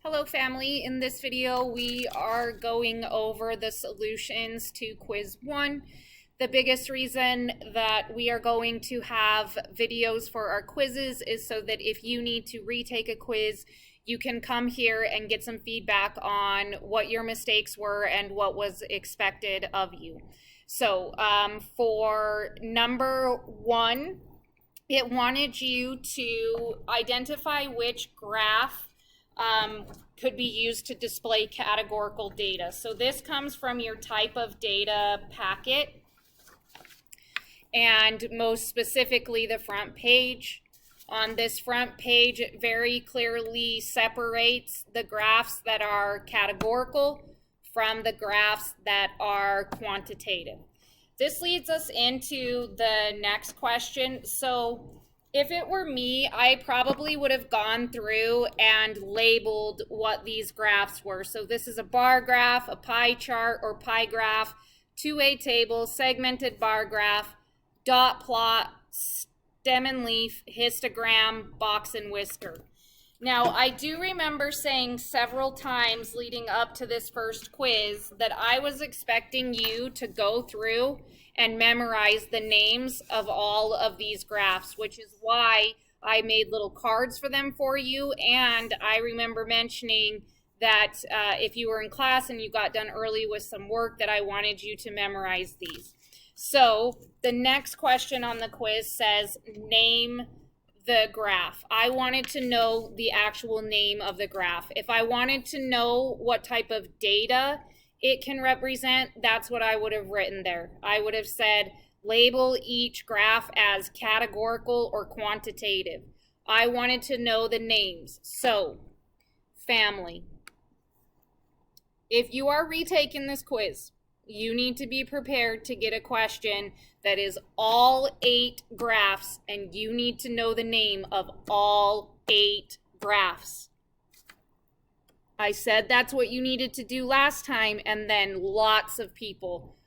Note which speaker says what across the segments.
Speaker 1: Hello family, in this video we are going over the solutions to quiz 1. The biggest reason that we are going to have videos for our quizzes is so that if you need to retake a quiz, you can come here and get some feedback on what your mistakes were and what was expected of you. So for number 1, it wanted you to identify which graph could be used to display categorical data. So this comes from your type of data packet, and most specifically the front page. On this front page, it very clearly separates the graphs that are categorical from the graphs that are quantitative. This leads us into the next question. So if it were me, I probably would have gone through and labeled what these graphs were. So this is a bar graph, a pie chart or pie graph, two-way table, segmented bar graph, dot plot, stem and leaf, histogram, box and whisker. Now, I do remember saying several times leading up to this first quiz that I was expecting you to go through and memorize the names of all of these graphs, which is why I made little cards for them for you. And I remember mentioning that if you were in class and you got done early with some work, that I wanted you to memorize these. So the next question on the quiz says, name the graph. I wanted to know the actual name of the graph. If I wanted to know what type of data it can represent, that's what I would have written there. I would have said, label each graph as categorical or quantitative. I wanted to know the names. So, family. If you are retaking this quiz, you need to be prepared to get a question that is all 8 graphs, and you need to know the name of all 8 graphs. I said that's what you needed to do last time, and then lots of people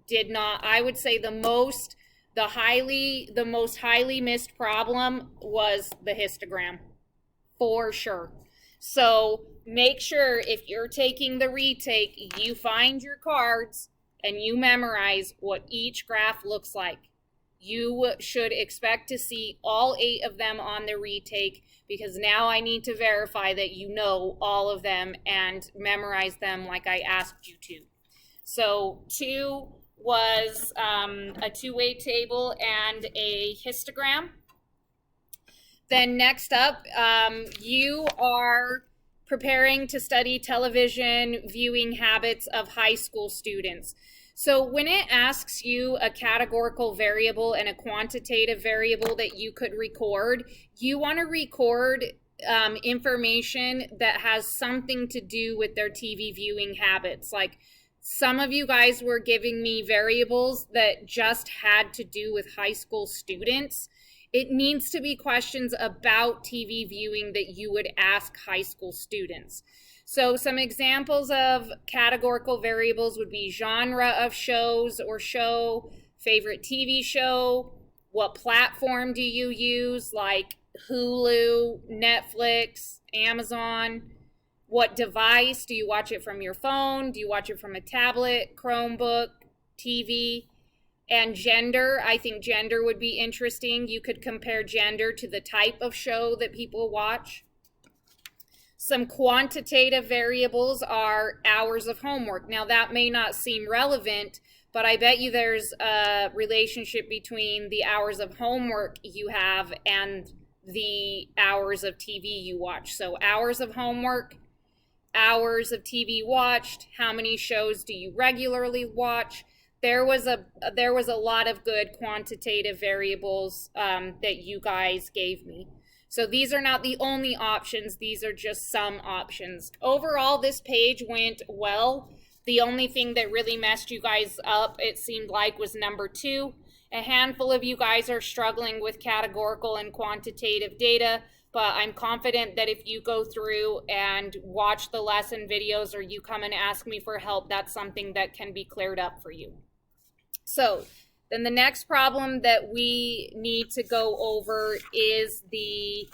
Speaker 1: did not. I would say the most highly missed problem was the histogram, for sure. So make sure if you're taking the retake, you find your cards and you memorize what each graph looks like. You should expect to see all 8 of them on the retake, because now I need to verify that you know all of them and memorize them like I asked you to. So 2 was a two-way table and a histogram. Then next up, you are preparing to study television viewing habits of high school students. So when it asks you a categorical variable and a quantitative variable that you could record, you want to record information that has something to do with their TV viewing habits. Like, some of you guys were giving me variables that just had to do with high school students. It needs to be questions about TV viewing that you would ask high school students. So some examples of categorical variables would be genre of shows or show, favorite TV show, what platform do you use, like Hulu, Netflix, Amazon, what device, do you watch it from your phone, do you watch it from a tablet, Chromebook, TV, and gender. I think gender would be interesting. You could compare gender to the type of show that people watch. Some quantitative variables are hours of homework. Now, that may not seem relevant, but I bet you there's a relationship between the hours of homework you have and the hours of TV you watch. So hours of homework, hours of TV watched, how many shows do you regularly watch? There was a lot of good quantitative variables that you guys gave me. So these are not the only options. These are just some options. Overall, this page went well. The only thing that really messed you guys up, it seemed like, was number 2. A handful of you guys are struggling with categorical and quantitative data, but I'm confident that if you go through and watch the lesson videos or you come and ask me for help, that's something that can be cleared up for you. So then the next problem that we need to go over is the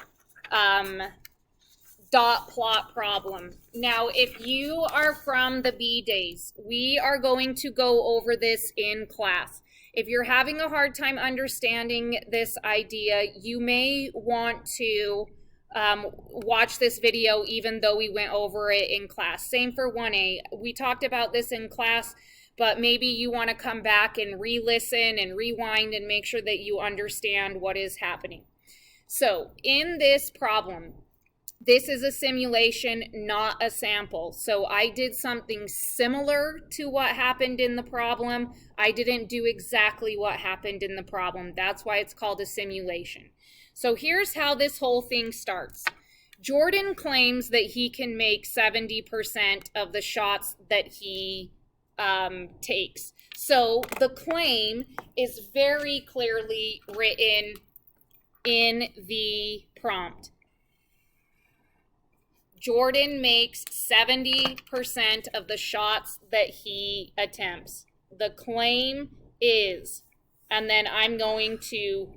Speaker 1: dot plot problem. Now, if you are from the B days, we are going to go over this in class. If you're having a hard time understanding this idea, you may want to watch this video even though we went over it in class. Same for 1A. We talked about this in class, but maybe you want to come back and re-listen and rewind and make sure that you understand what is happening. So in this problem, this is a simulation, not a sample. So I did something similar to what happened in the problem. I didn't do exactly what happened in the problem. That's why it's called a simulation. So here's how this whole thing starts. Jordan claims that he can make 70% of the shots that he takes. So the claim is very clearly written in the prompt. Jordan makes 70% of the shots that he attempts. The claim is, and then I'm going to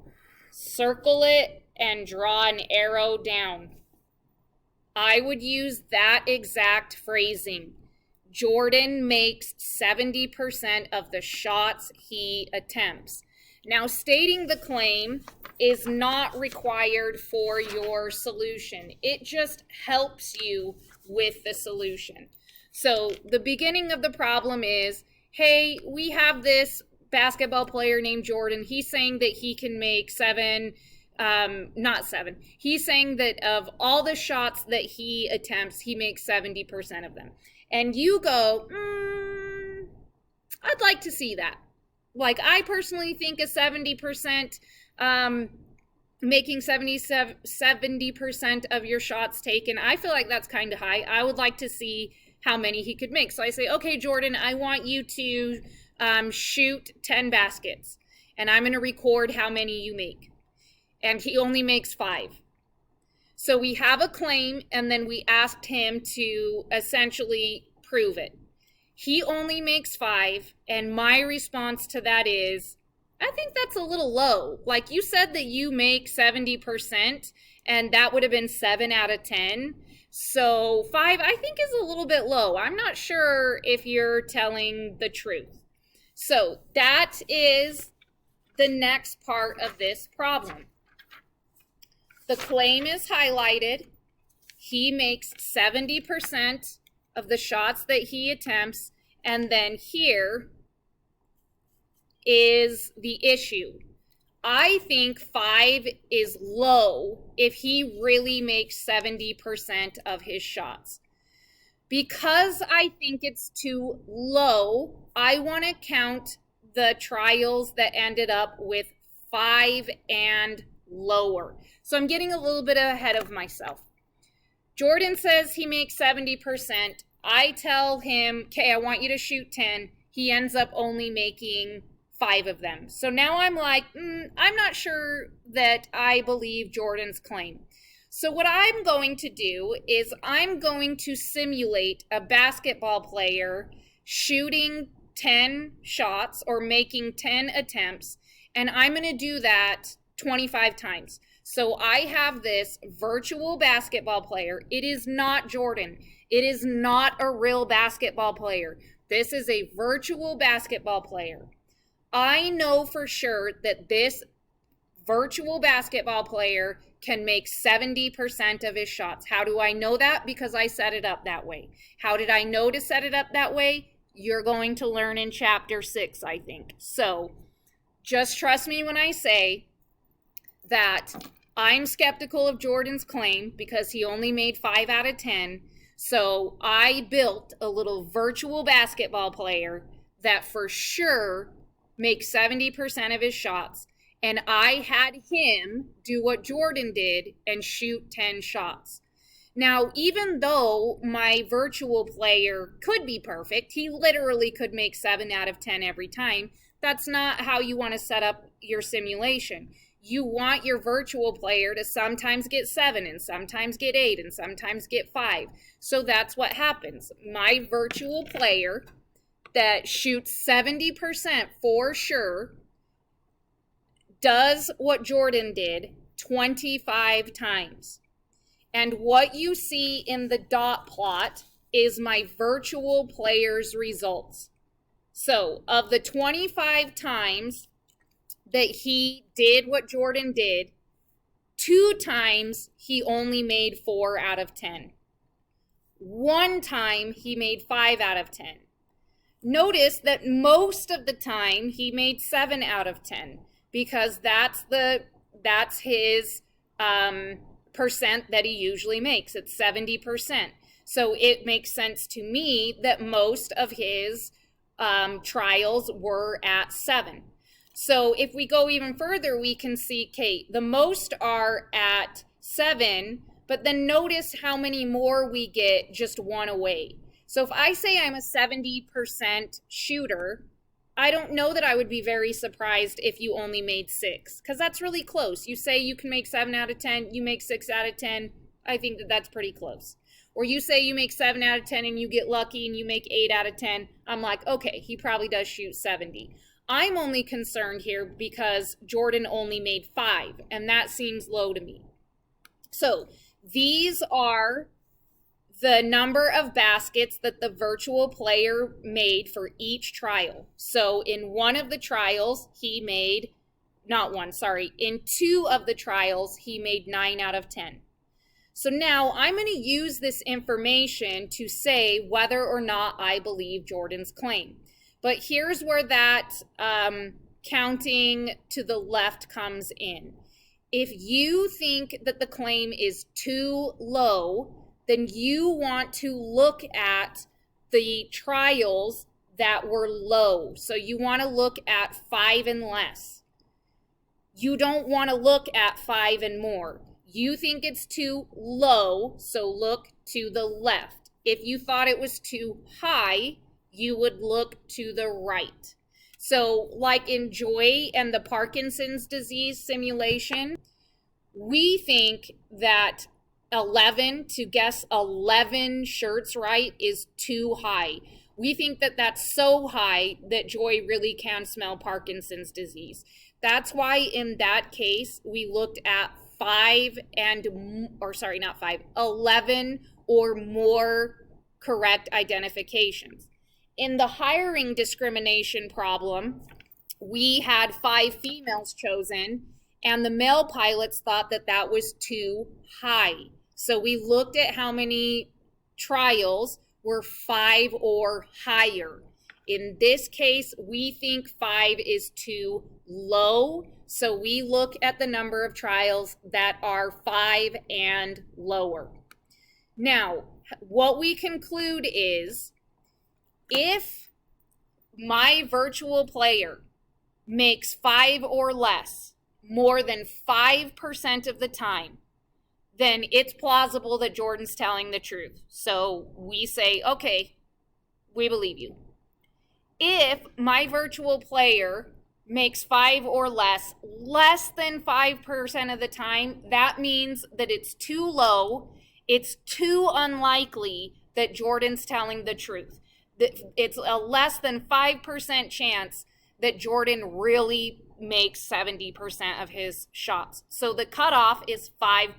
Speaker 1: circle it and draw an arrow down. I would use that exact phrasing. Jordan makes 70% of the shots he attempts. Now, stating the claim is not required for your solution. It just helps you with the solution. So the beginning of the problem is, hey, we have this basketball player named Jordan. He's saying that he can make He's saying that of all the shots that he attempts, he makes 70% of them. And you go, I'd like to see that. Like, I personally think a 70%, making 70% of your shots taken, I feel like that's kind of high. I would like to see how many he could make. So I say, okay, Jordan, I want you to shoot 10 baskets, and I'm going to record how many you make. And he only makes 5. So we have a claim, and then we asked him to essentially prove it. He only makes 5, and my response to that is, I think that's a little low. Like, you said that you make 70%, and that would have been 7 out of 10. So 5, I think, is a little bit low. I'm not sure if you're telling the truth. So that is the next part of this problem. The claim is highlighted. He makes 70% of the shots that he attempts, and then here is the issue. I think 5 is low if he really makes 70% of his shots. Because I think it's too low, I want to count the trials that ended up with 5 and lower. So I'm getting a little bit ahead of myself. Jordan says he makes 70%. I tell him, okay, I want you to shoot 10. He ends up only making 5 of them. So now I'm like, I'm not sure that I believe Jordan's claim. So what I'm going to do is I'm going to simulate a basketball player shooting 10 shots or making 10 attempts, and I'm going to do that 25 times. So I have this virtual basketball player. It is not Jordan. It is not a real basketball player. This is a virtual basketball player. I know for sure that this virtual basketball player can make 70% of his shots. How do I know that? Because I set it up that way. How did I know to set it up that way? You're going to learn in chapter 6, I think. So just trust me when I say that I'm skeptical of Jordan's claim because he only made 5 out of 10. So I built a little virtual basketball player that for sure makes 70% of his shots. And I had him do what Jordan did and shoot 10 shots. Now, even though my virtual player could be perfect, he literally could make 7 out of 10 every time. That's not how you want to set up your simulation. You want your virtual player to sometimes get 7 and sometimes get 8 and sometimes get 5. So that's what happens. My virtual player that shoots 70% for sure does what Jordan did 25 times. And what you see in the dot plot is my virtual player's results. So of the 25 times that he did what Jordan did, 2 times he only made 4 out of 10. 1 time he made 5 out of 10. Notice that most of the time he made 7 out of 10 because that's his percent that he usually makes. It's 70%. So it makes sense to me that most of his trials were at 7. So if we go even further, we can see, Kate, the most are at 7, but then notice how many more we get just 1 away. So if I say I'm a 70% shooter, I don't know that I would be very surprised if you only made 6, because that's really close. You say you can make 7 out of 10, you make 6 out of 10. I think that that's pretty close. Or you say you make 7 out of 10 and you get lucky and you make 8 out of 10. I'm like, okay, he probably does shoot 70. I'm only concerned here because Jordan only made 5, and that seems low to me. So these are the number of baskets that the virtual player made for each trial. So in one of the trials, he made, in 2 of the trials, he made 9 out of 10. So now I'm going to use this information to say whether or not I believe Jordan's claim. But here's where that counting to the left comes in. If you think that the claim is too low, then you want to look at the trials that were low. So you want to look at 5 and less. You don't want to look at 5 and more. You think it's too low, so look to the left. If you thought it was too high, you would look to the right. So like in Joy and the Parkinson's disease simulation, we think that 11, to guess 11 shirts right, is too high. We think that that's so high that Joy really can smell Parkinson's disease. That's why in that case, we looked at 11 or more correct identifications. In the hiring discrimination problem, we had 5 females chosen, and the male pilots thought that that was too high. So we looked at how many trials were 5 or higher. In this case, we think 5 is too low, so we look at the number of trials that are 5 and lower. Now, what we conclude is, if my virtual player makes 5 or less more than 5% of the time, then it's plausible that Jordan's telling the truth. So we say, okay, we believe you. If my virtual player makes 5 or less than 5% of the time, that means that it's too low. It's too unlikely that Jordan's telling the truth. It's a less than 5% chance that Jordan really makes 70% of his shots. So the cutoff is 5%.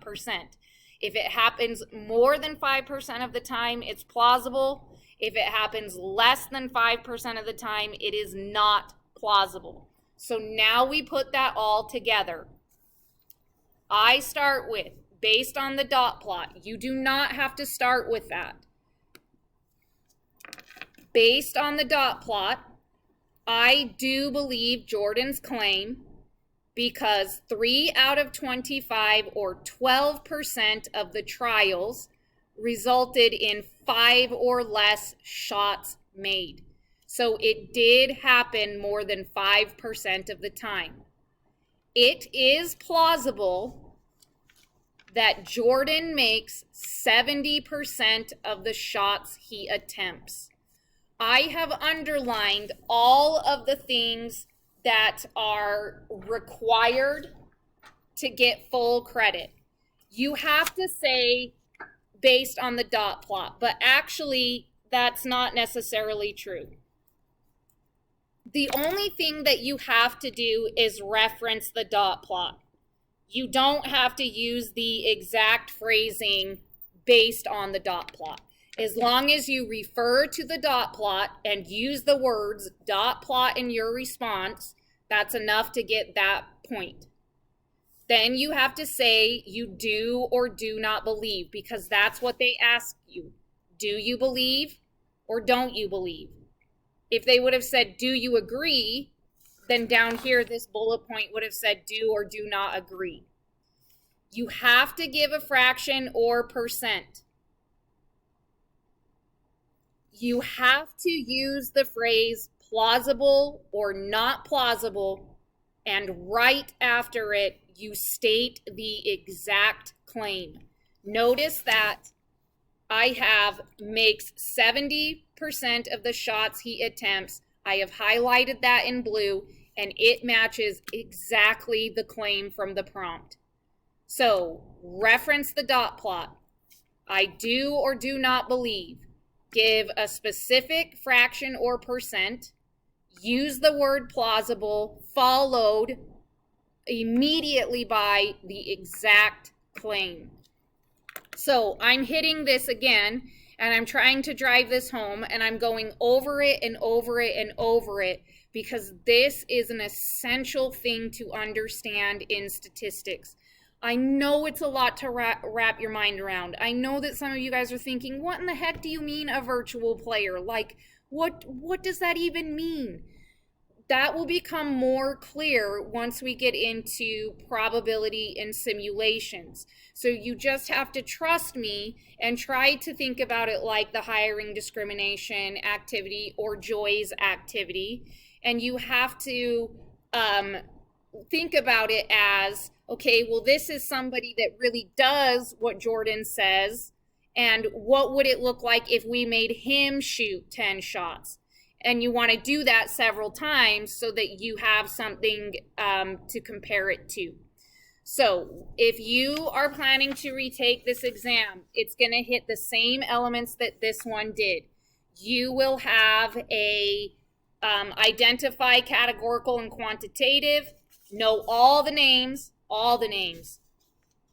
Speaker 1: If it happens more than 5% of the time, it's plausible. If it happens less than 5% of the time, it is not plausible. So now we put that all together. I start with, based on the dot plot, you do not have to start with that. Based on the dot plot, I do believe Jordan's claim because 3 out of 25 or 12% of the trials resulted in 5 or less shots made. So it did happen more than 5% of the time. It is plausible that Jordan makes 70% of the shots he attempts. I have underlined all of the things that are required to get full credit. You have to say based on the dot plot, but actually that's not necessarily true. The only thing that you have to do is reference the dot plot. You don't have to use the exact phrasing based on the dot plot. As long as you refer to the dot plot and use the words dot plot in your response, that's enough to get that point. Then you have to say you do or do not believe, because that's what they ask you. Do you believe or don't you believe? If they would have said, do you agree? Then down here, this bullet point would have said do or do not agree. You have to give a fraction or percent. You have to use the phrase plausible or not plausible, and right after it, you state the exact claim. Notice that I have makes 70% of the shots he attempts. I have highlighted that in blue, and it matches exactly the claim from the prompt. So reference the dot plot. I do or do not believe. Give a specific fraction or percent. Use the word plausible, followed immediately by the exact claim. So I'm hitting this again, and I'm trying to drive this home, and I'm going over it and over it and over it, because this is an essential thing to understand in statistics. I know it's a lot to wrap your mind around. I know that some of you guys are thinking, what in the heck do you mean a virtual player? Like, what does that even mean? That will become more clear once we get into probability and simulations. So you just have to trust me and try to think about it like the hiring discrimination activity or Joy's activity. And you have to think about it as, okay, well, this is somebody that really does what Jordan says, and what would it look like if we made him shoot 10 shots? And you want to do that several times so that you have something to compare it to. So if you are planning to retake this exam, it's going to hit the same elements that this one did. You will have a identify categorical and quantitative, know all the names,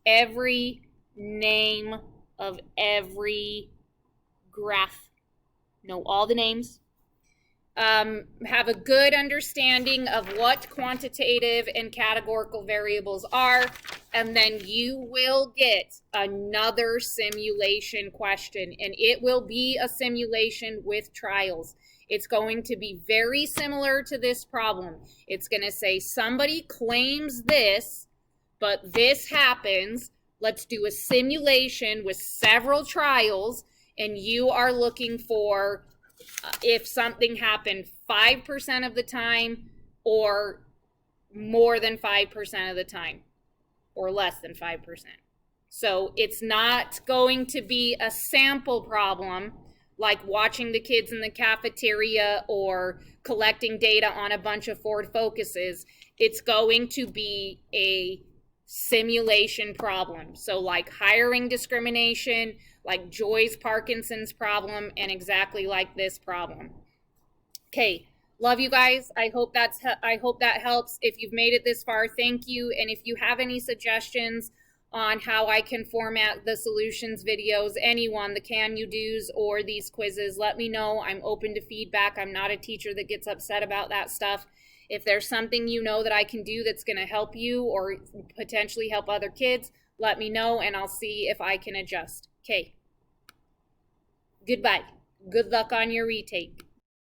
Speaker 1: every name of every graph, know all the names. Have a good understanding of what quantitative and categorical variables are, and then you will get another simulation question, and it will be a simulation with trials. It's going to be very similar to this problem. It's going to say somebody claims this, but this happens. Let's do a simulation with several trials, and you are looking for if something happened 5% of the time, or more than 5% of the time, or less than 5%. So it's not going to be a sample problem like watching the kids in the cafeteria or collecting data on a bunch of Ford Focuses. It's going to be a simulation problem. So like hiring discrimination, like Joy's Parkinson's problem, and exactly like this problem. Okay, love you guys. I hope that helps. If you've made it this far, thank you. And if you have any suggestions on how I can format the solutions videos, anyone, the can you do's or these quizzes, let me know. I'm open to feedback. I'm not a teacher that gets upset about that stuff. If there's something you know that I can do that's going to help you or potentially help other kids, let me know and I'll see if I can adjust. Okay. Goodbye. Good luck on your retake.